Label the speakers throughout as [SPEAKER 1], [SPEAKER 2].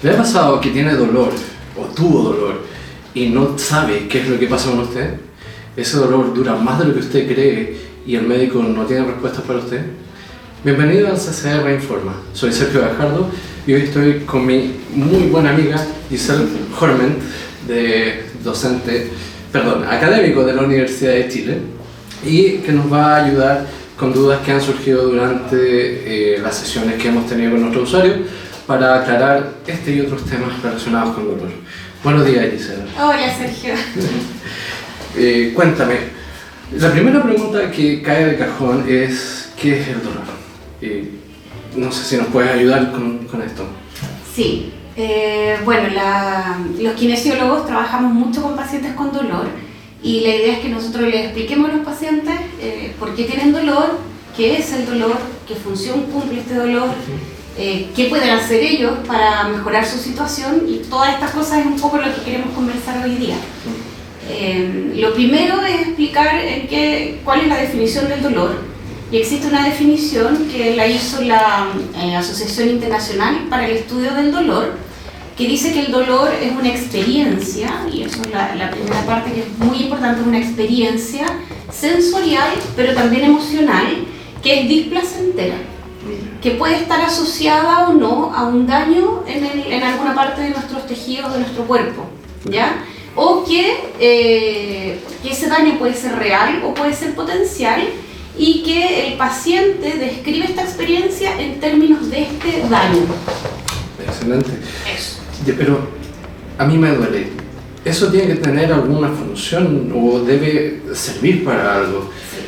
[SPEAKER 1] ¿Le ha pasado que tiene dolor o tuvo dolor y no sabe qué es lo que pasa con usted? Ese dolor dura más de lo que usted cree y el médico no tiene respuestas para usted. Bienvenido al CCR Informa. Soy Sergio Gajardo y hoy estoy con mi muy buena amiga Giselle Horment, académico de la Universidad de Chile, y que nos va a ayudar con dudas que han surgido durante las sesiones que hemos tenido con nuestros usuarios para aclarar este y otros temas relacionados con dolor. Buenos días, Giselle.
[SPEAKER 2] Hola, Sergio.
[SPEAKER 1] Cuéntame, la primera pregunta que cae de cajón es ¿qué es el dolor? No sé si nos puedes ayudar con esto.
[SPEAKER 2] Sí, los kinesiólogos trabajamos mucho con pacientes con dolor y la idea es que nosotros les expliquemos a los pacientes por qué tienen dolor, qué es el dolor, qué función cumple este dolor, qué pueden hacer ellos para mejorar su situación, y todas estas cosas es un poco lo que queremos conversar hoy día. Lo primero es explicar cuál es la definición del dolor, y existe una definición que la hizo la Asociación Internacional para el Estudio del Dolor, que dice que el dolor es una experiencia, y eso es la primera parte que es muy importante, una experiencia sensorial pero también emocional que es displacentera, que puede estar asociada o no a un daño en alguna parte de nuestros tejidos de nuestro cuerpo, ¿ya? O que ese daño puede ser real o puede ser potencial, y que el paciente describe esta experiencia en términos de este daño.
[SPEAKER 1] Excelente.
[SPEAKER 2] Eso.
[SPEAKER 1] Pero a mí me duele. ¿Eso tiene que tener alguna función o debe servir para algo?
[SPEAKER 2] Sí.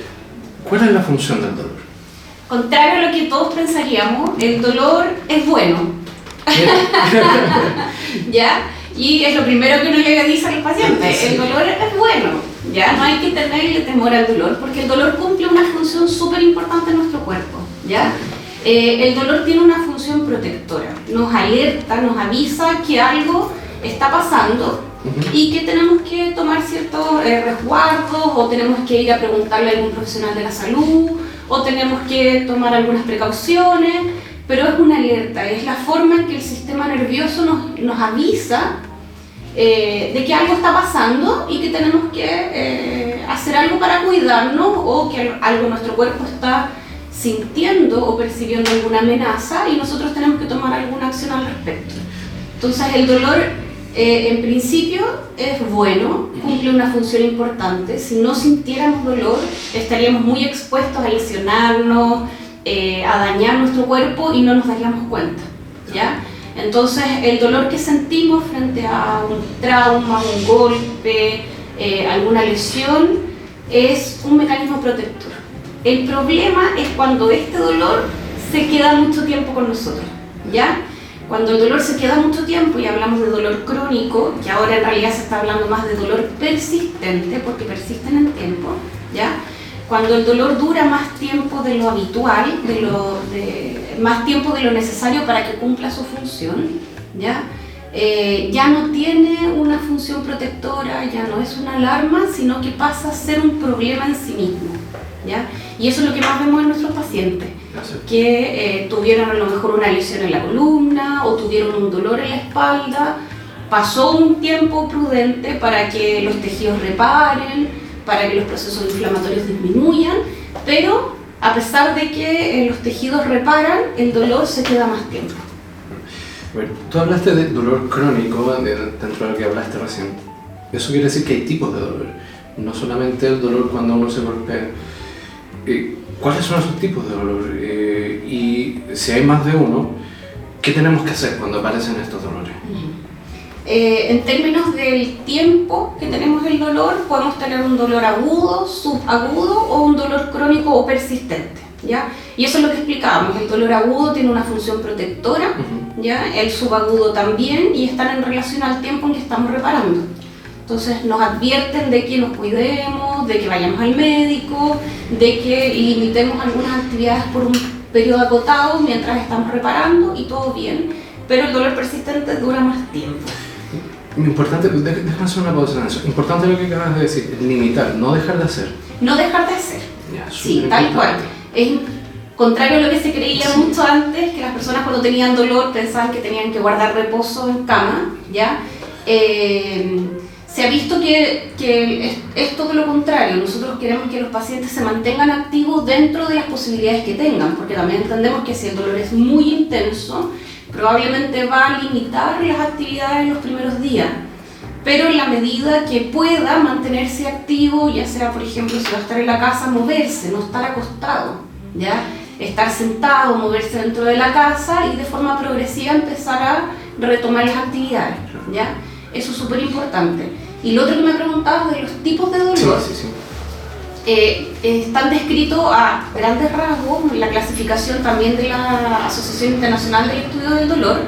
[SPEAKER 1] ¿Cuál es la función del dolor?
[SPEAKER 2] Contrario a lo que todos pensaríamos, el dolor es bueno. ¿Ya? Y es lo primero que uno le dice a los pacientes, sí. El dolor es bueno, ¿ya? No hay que tenerle temor al dolor, porque el dolor cumple una función súper importante en nuestro cuerpo, ¿ya? El dolor tiene una función protectora, nos alerta, nos avisa que algo está pasando y que tenemos que tomar ciertos resguardos, o tenemos que ir a preguntarle a algún profesional de la salud, o tenemos que tomar algunas precauciones, pero es una alerta, es la forma en que el sistema nervioso nos avisa de que algo está pasando y que tenemos que hacer algo para cuidarnos, o que algo en nuestro cuerpo está sintiendo o percibiendo alguna amenaza y nosotros tenemos que tomar alguna acción al respecto. Entonces el dolor en principio es bueno, cumple una función importante. Si no sintiéramos dolor estaríamos muy expuestos a lesionarnos, a dañar nuestro cuerpo y no nos daríamos cuenta, ¿ya? Entonces el dolor que sentimos frente a un trauma, un golpe, alguna lesión, es un mecanismo protector. El problema es cuando este dolor se queda mucho tiempo con nosotros, ¿ya? Cuando el dolor se queda mucho tiempo, y hablamos de dolor crónico, que ahora en realidad se está hablando más de dolor persistente, porque persiste en el tiempo, ¿ya? Cuando el dolor dura más tiempo de lo habitual, más tiempo de lo necesario para que cumpla su función, ¿ya? Ya no tiene una función protectora, ya no es una alarma, sino que pasa a ser un problema en sí mismo, ¿ya? Y eso es lo que más vemos en nuestros pacientes, que tuvieron a lo mejor una lesión en la columna o tuvieron un dolor en la espalda, pasó un tiempo prudente para que los tejidos reparen, para que los procesos inflamatorios disminuyan, pero a pesar de que los tejidos reparan, el dolor se queda más tiempo.
[SPEAKER 1] Bueno, tú hablaste de dolor crónico dentro de lo que hablaste recién. Eso quiere decir que hay tipos de dolor, no solamente el dolor cuando uno se golpea. ¿Cuáles son esos tipos de dolor? Y si hay más de uno, ¿qué tenemos que hacer cuando aparecen estos dolores?
[SPEAKER 2] En términos del tiempo que tenemos el dolor, podemos tener un dolor agudo, subagudo o un dolor crónico o persistente, ¿ya? Y eso es lo que explicábamos. El dolor agudo tiene una función protectora, ¿ya? El subagudo también, y están en relación al tiempo en que estamos reparando. Entonces nos advierten de que nos cuidemos, de que vayamos al médico, de que limitemos algunas actividades por un periodo acotado mientras estamos reparando, y todo bien, pero el dolor persistente dura más tiempo.
[SPEAKER 1] Importante, déjame hacer una pausa en eso. Importante lo que acabas de decir, limitar, no dejar de hacer.
[SPEAKER 2] No dejar de hacer.
[SPEAKER 1] Ya,
[SPEAKER 2] sí, tal cual. Contrario a lo que se creía mucho antes, que las personas cuando tenían dolor pensaban que tenían que guardar reposo en cama, ¿ya? Se ha visto que es todo lo contrario. Nosotros queremos que los pacientes se mantengan activos dentro de las posibilidades que tengan, porque también entendemos que si el dolor es muy intenso, probablemente va a limitar las actividades en los primeros días. Pero en la medida que pueda mantenerse activo, ya sea, por ejemplo, si va a estar en la casa, moverse, no estar acostado, ¿ya? Estar sentado, moverse dentro de la casa y de forma progresiva empezar a retomar las actividades, ¿ya? Eso es súper importante. Y lo otro que me preguntabas de los tipos de dolor, están descritos a grandes rasgos en la clasificación también de la Asociación Internacional del Estudio del Dolor,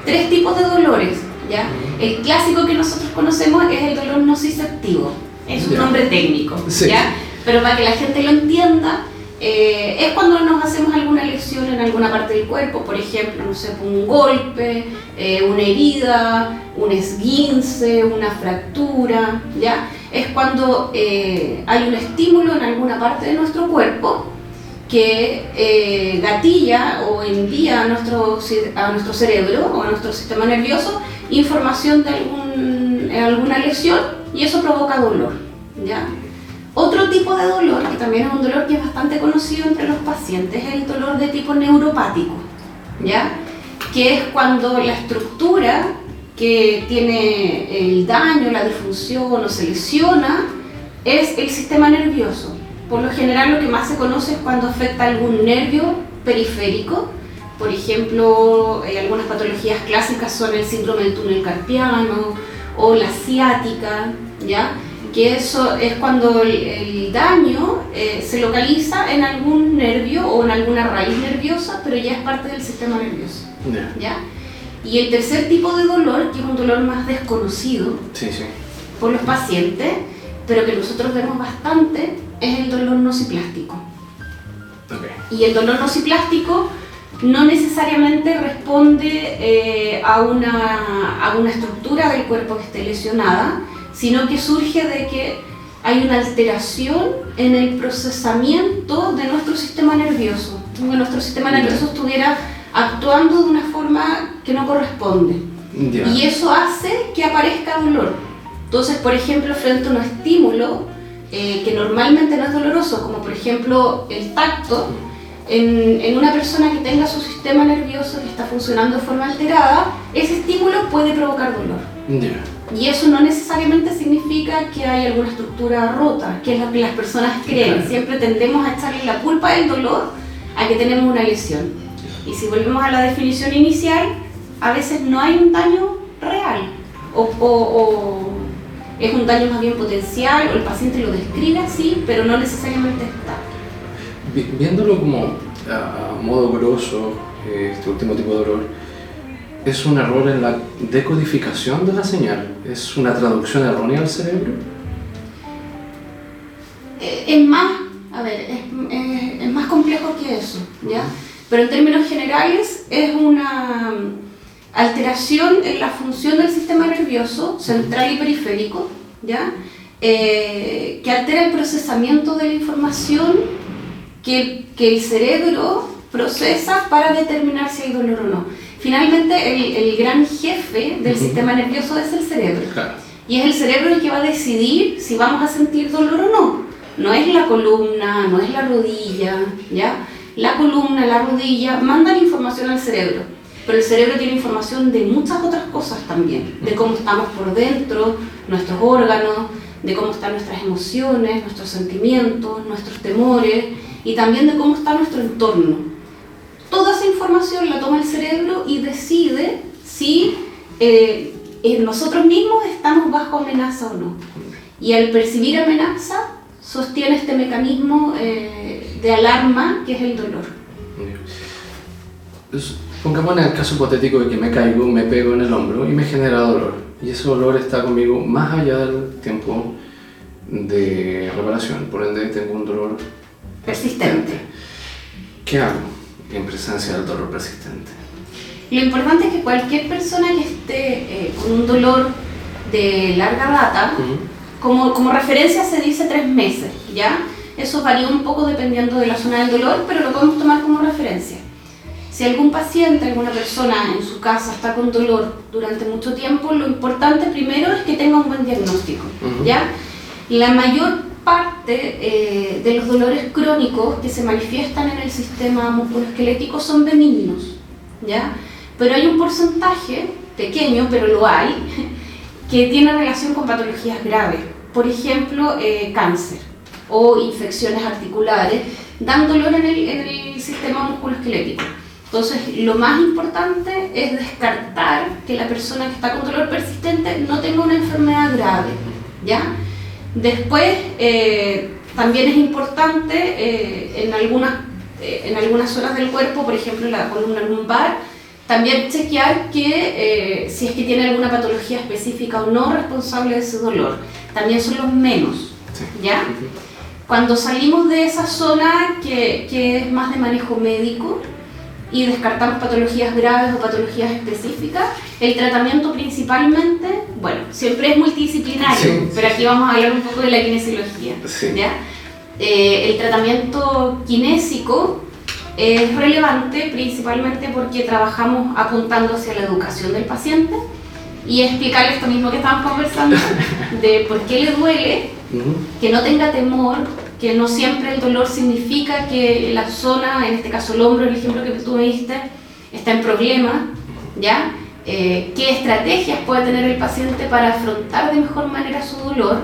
[SPEAKER 2] 3 tipos de dolores, ¿ya? El clásico que nosotros conocemos es el dolor nociceptivo, es un nombre técnico, ¿ya? Pero para que la gente lo entienda, es cuando nos hacemos alguna lesión en alguna parte del cuerpo, por ejemplo, no sé, un golpe, una herida, un esguince, una fractura, ¿ya? Es cuando hay un estímulo en alguna parte de nuestro cuerpo que gatilla o envía a nuestro cerebro o a nuestro sistema nervioso información de alguna lesión y eso provoca dolor, ¿ya? Otro tipo de dolor, que también es un dolor que es bastante conocido entre los pacientes, es el dolor de tipo neuropático, ¿ya? Que es cuando la estructura que tiene el daño, la disfunción o se lesiona es el sistema nervioso. Por lo general lo que más se conoce es cuando afecta algún nervio periférico. Por ejemplo, algunas patologías clásicas son el síndrome del túnel carpiano o la ciática, ¿ya? Que eso es cuando el daño se localiza en algún nervio o en alguna raíz nerviosa, pero ya es parte del sistema nervioso, ¿ya? Y el tercer tipo de dolor, que es un dolor más desconocido por los pacientes, pero que nosotros vemos bastante, es el dolor nociplástico. Y el dolor nociplástico no necesariamente responde a una estructura del cuerpo que esté lesionada, sino que surge de que hay una alteración en el procesamiento de nuestro sistema nervioso, como que nuestro sistema nervioso estuviera actuando de una forma que no corresponde, y eso hace que aparezca dolor. Entonces, por ejemplo, frente a un estímulo que normalmente no es doloroso, como por ejemplo el tacto, en una persona que tenga su sistema nervioso que está funcionando de forma alterada, ese estímulo puede provocar dolor. Y eso no necesariamente significa que hay alguna estructura rota, que es lo que las personas creen. Siempre tendemos a echarle la culpa del dolor a que tenemos una lesión. Y si volvemos a la definición inicial, a veces no hay un daño real, o es un daño más bien potencial, o el paciente lo describe así, pero no necesariamente está.
[SPEAKER 1] Viéndolo como a modo grosso, este último tipo de dolor, ¿es un error en la decodificación de la señal? ¿Es una traducción errónea al cerebro?
[SPEAKER 2] Es más complejo que eso, ¿ya? Pero en términos generales es una alteración en la función del sistema nervioso central y periférico, ¿ya? Que altera el procesamiento de la información que el cerebro procesa para determinar si hay dolor o no. Finalmente, el gran jefe del sistema nervioso es el cerebro. Y es el cerebro el que va a decidir si vamos a sentir dolor o no. No es la columna, no es la rodilla, ¿ya? La columna, la rodilla mandan información al cerebro, pero el cerebro tiene información de muchas otras cosas también, de cómo estamos por dentro, nuestros órganos, de cómo están nuestras emociones, nuestros sentimientos, nuestros temores, y también de cómo está nuestro entorno. Toda esa información la toma el cerebro y decide si nosotros mismos estamos bajo amenaza o no. Y al percibir amenaza, sostiene este mecanismo de alarma que es el dolor.
[SPEAKER 1] Pongamos en el caso hipotético de que me caigo, me pego en el hombro y me genera dolor. Y ese dolor está conmigo más allá del tiempo de reparación, por ende tengo un dolor
[SPEAKER 2] persistente.
[SPEAKER 1] ¿Qué hago en presencia del dolor persistente?
[SPEAKER 2] Lo importante es que cualquier persona que esté con un dolor de larga data, como referencia se dice 3 meses, ¿ya? Eso varía un poco dependiendo de la zona del dolor, pero lo podemos tomar como referencia. Si algún paciente, alguna persona en su casa está con dolor durante mucho tiempo, lo importante primero es que tenga un buen diagnóstico, ¿ya? La mayor parte de los dolores crónicos que se manifiestan en el sistema musculoesquelético son benignos, ¿ya? Pero hay un porcentaje, pequeño, pero lo hay, que tiene relación con patologías graves. Por ejemplo, cáncer o infecciones articulares, dan dolor en el sistema musculoesquelético. Entonces, lo más importante es descartar que la persona que está con dolor persistente no tenga una enfermedad grave, ¿ya? Después, también es importante en algunas zonas del cuerpo, por ejemplo la columna lumbar, también chequear que si es que tiene alguna patología específica o no responsable de ese dolor. También son los menos, ¿ya? Cuando salimos de esa zona que es más de manejo médico y descartamos patologías graves o patologías específicas, el tratamiento principalmente, bueno, siempre es multidisciplinario, pero aquí vamos a hablar un poco de la kinesiología, ¿ya? El tratamiento kinésico es relevante principalmente porque trabajamos apuntando hacia la educación del paciente y explicarle esto mismo que estamos conversando, de por qué le duele, que no tenga temor, que no siempre el dolor significa que la zona, en este caso el hombro, el ejemplo que tú me diste, está en problema, ¿ya? ¿Qué estrategias puede tener el paciente para afrontar de mejor manera su dolor?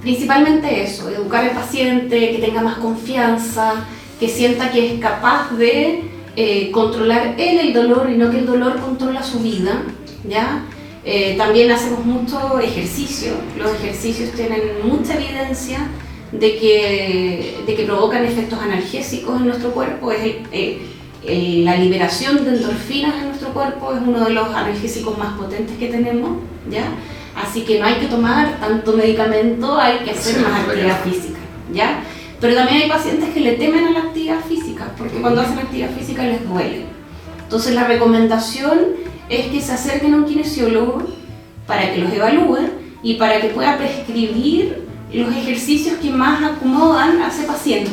[SPEAKER 2] Principalmente eso, educar al paciente, que tenga más confianza, que sienta que es capaz de controlar él el dolor y no que el dolor controla su vida, ¿ya? También hacemos mucho ejercicio. Los ejercicios tienen mucha evidencia de que provocan efectos analgésicos en nuestro cuerpo. La liberación de endorfinas en nuestro cuerpo es uno de los analgésicos más potentes que tenemos, ¿ya? Así que no hay que tomar tanto medicamento, hay que hacer más actividad física, ¿ya? Pero también hay pacientes que le temen a la actividad física, porque cuando hacen actividad física les duele. Entonces la recomendación es que se acerquen a un kinesiólogo para que los evalúe y para que pueda prescribir los ejercicios que más acomodan a ese paciente,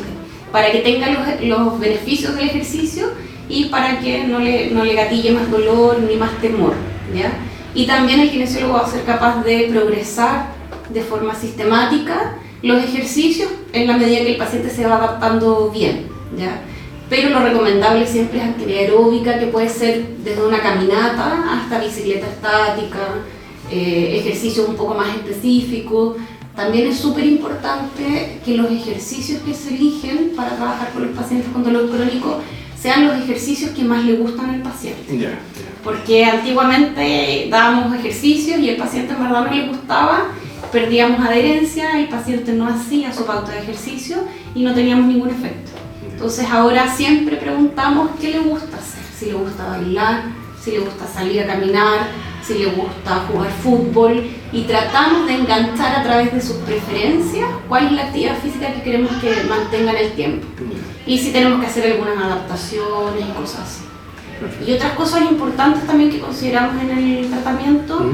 [SPEAKER 2] para que tenga los beneficios del ejercicio y para que no le gatille más dolor ni más temor, ¿ya? Y también el kinesiólogo va a ser capaz de progresar de forma sistemática los ejercicios en la medida que el paciente se va adaptando bien, ¿ya? Pero lo recomendable siempre es actividad aeróbica, que puede ser desde una caminata hasta bicicleta estática, ejercicios un poco más específicos. También es súper importante que los ejercicios que se eligen para trabajar con los pacientes con dolor crónico sean los ejercicios que más le gustan al paciente. Porque antiguamente dábamos ejercicios y el paciente en verdad no le gustaba, perdíamos adherencia, el paciente no hacía su pauta de ejercicio y no teníamos ningún efecto. Entonces ahora siempre preguntamos qué le gusta hacer, si le gusta bailar, si le gusta salir a caminar, si le gusta jugar fútbol, y tratamos de enganchar a través de sus preferencias cuál es la actividad física que queremos que mantenga en el tiempo y si tenemos que hacer algunas adaptaciones y cosas así. Y otras cosas importantes también que consideramos en el tratamiento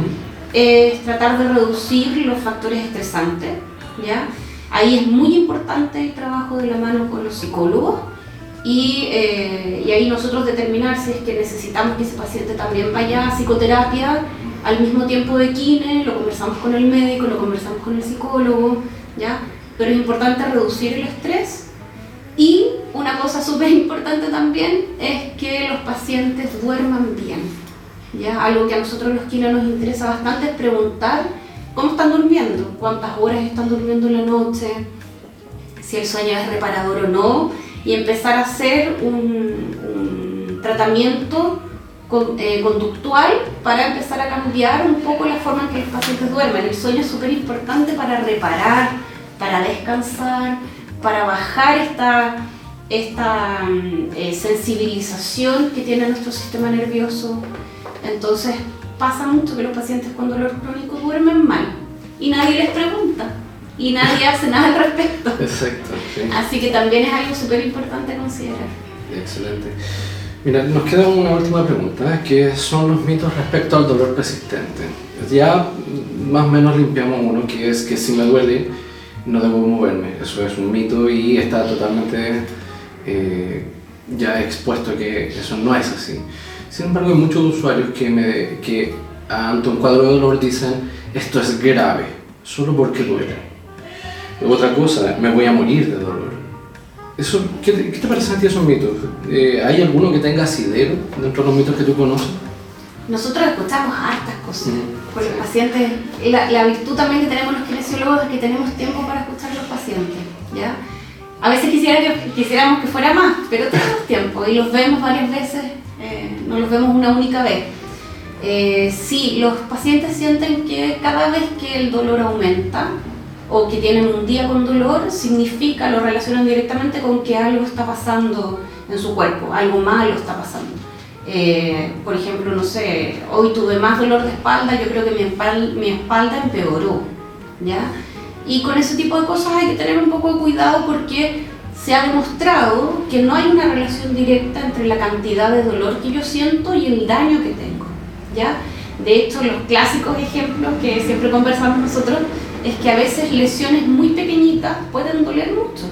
[SPEAKER 2] es tratar de reducir los factores estresantes, ¿ya? Ahí es muy importante el trabajo de la mano con los psicólogos y ahí nosotros determinar si es que necesitamos que ese paciente también vaya a psicoterapia al mismo tiempo de kine, lo conversamos con el médico, lo conversamos con el psicólogo, ¿ya? Pero es importante reducir el estrés. Y una cosa súper importante también es que los pacientes duerman bien, ¿ya? Algo que a nosotros los kine nos interesa bastante es preguntar cómo están durmiendo, cuántas horas están durmiendo en la noche, si el sueño es reparador o no, y empezar a hacer un tratamiento conductual para empezar a cambiar un poco la forma en que los pacientes duermen. El sueño es súper importante para reparar, para descansar, para bajar esta sensibilización que tiene nuestro sistema nervioso. Entonces pasa mucho que los pacientes con dolor crónico duermen mal y nadie les pregunta y nadie hace nada al respecto.
[SPEAKER 1] Exacto, sí.
[SPEAKER 2] Así que también es algo súper importante a considerar.
[SPEAKER 1] Excelente. Mira, nos queda una última pregunta, que son los mitos respecto al dolor persistente. Ya más o menos limpiamos uno, que es que si me duele no debo moverme. Eso es un mito y está totalmente ya he expuesto que eso no es así. Sin embargo, hay muchos usuarios que ante un cuadro de dolor dicen esto es grave, solo porque duele. Otra cosa, me voy a morir de dolor. Eso, ¿qué te parece a ti esos mitos? ¿Hay alguno que tenga asidero dentro de los mitos que tú conoces?
[SPEAKER 2] Nosotros escuchamos hartas cosas por los pacientes. La virtud también que tenemos los kinesiólogos es que tenemos tiempo para escuchar a los pacientes, ¿ya? A veces quisiéramos que fuera más, pero tenemos tiempo y los vemos varias veces, no los vemos una única vez. Sí, los pacientes sienten que cada vez que el dolor aumenta o que tienen un día con dolor, significa, lo relacionan directamente con que algo está pasando en su cuerpo, algo malo está pasando. Por ejemplo, no sé, hoy tuve más dolor de espalda, yo creo que mi espalda empeoró, ¿ya? Y con ese tipo de cosas hay que tener un poco de cuidado porque se ha demostrado que no hay una relación directa entre la cantidad de dolor que yo siento y el daño que tengo, ¿ya? De hecho, los clásicos ejemplos que siempre conversamos nosotros es que a veces lesiones muy pequeñitas pueden doler mucho.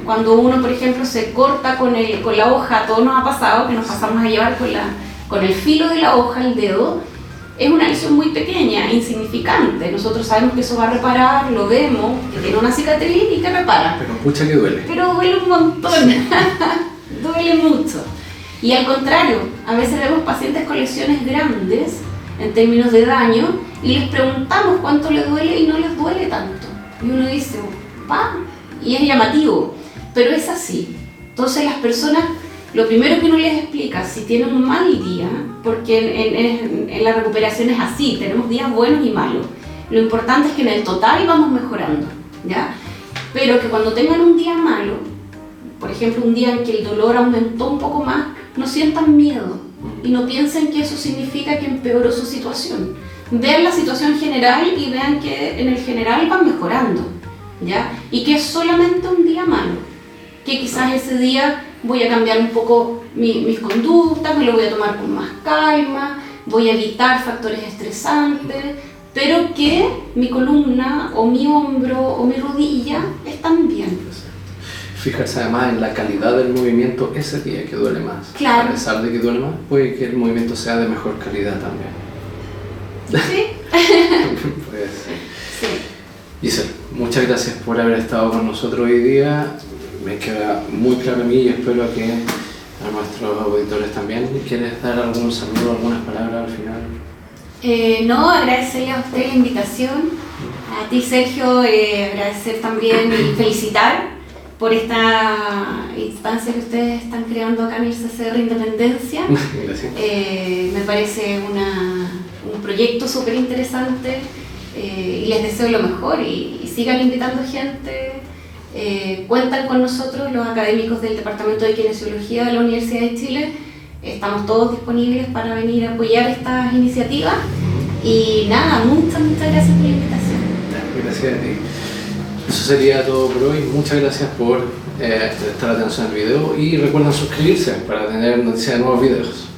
[SPEAKER 2] Cuando uno, por ejemplo, se corta con la hoja, a todos nos ha pasado que nos pasamos a llevar con el filo de la hoja el dedo, es una lesión muy pequeña, insignificante. Nosotros sabemos que eso va a reparar, lo vemos, que tiene una cicatriz y que repara.
[SPEAKER 1] Pero pucha que duele.
[SPEAKER 2] Pero duele un montón, duele mucho. Y al contrario, a veces vemos pacientes con lesiones grandes en términos de daño y les preguntamos cuánto les duele y no les duele tanto. Y uno dice, va, y es llamativo, pero es así. Entonces las personas, lo primero que uno les explica, si tienen un mal día, porque en la recuperación es así, tenemos días buenos y malos. Lo importante es que en el total vamos mejorando, ¿ya? Pero que cuando tengan un día malo, por ejemplo un día en que el dolor aumentó un poco más, no sientan miedo y no piensen que eso significa que empeoró su situación. Vean la situación general y vean que en el general van mejorando, ¿ya? Y que es solamente un día malo, que quizás ese día voy a cambiar un poco mis conductas, me lo voy a tomar con más calma, voy a evitar factores estresantes, pero que mi columna o mi hombro o mi rodilla están bien.
[SPEAKER 1] Fijarse además en la calidad del movimiento ese día que duele más.
[SPEAKER 2] Claro.
[SPEAKER 1] A pesar de que duele más, puede que el movimiento sea de mejor calidad también.
[SPEAKER 2] ¿Sí?
[SPEAKER 1] Pues,
[SPEAKER 2] Sí.
[SPEAKER 1] Giselle, muchas gracias por haber estado con nosotros hoy día. Me queda muy claro a mí y espero que a nuestros auditores también. ¿Quieres dar algún saludo, algunas palabras al final?
[SPEAKER 2] No, agradecerle a usted la invitación, a ti Sergio, agradecer también y felicitar por esta instancia que ustedes están creando acá en el CCR Independencia.
[SPEAKER 1] Gracias.
[SPEAKER 2] Me parece un proyecto súper interesante y les deseo lo mejor y sigan invitando gente. Cuentan con nosotros los académicos del Departamento de Kinesiología de la Universidad de Chile. Estamos todos disponibles para venir a apoyar estas iniciativas y nada, muchas gracias por la invitación.
[SPEAKER 1] Gracias a ti. Eso sería todo por hoy. Muchas gracias por prestar atención al video y recuerden suscribirse para tener noticias de nuevos videos.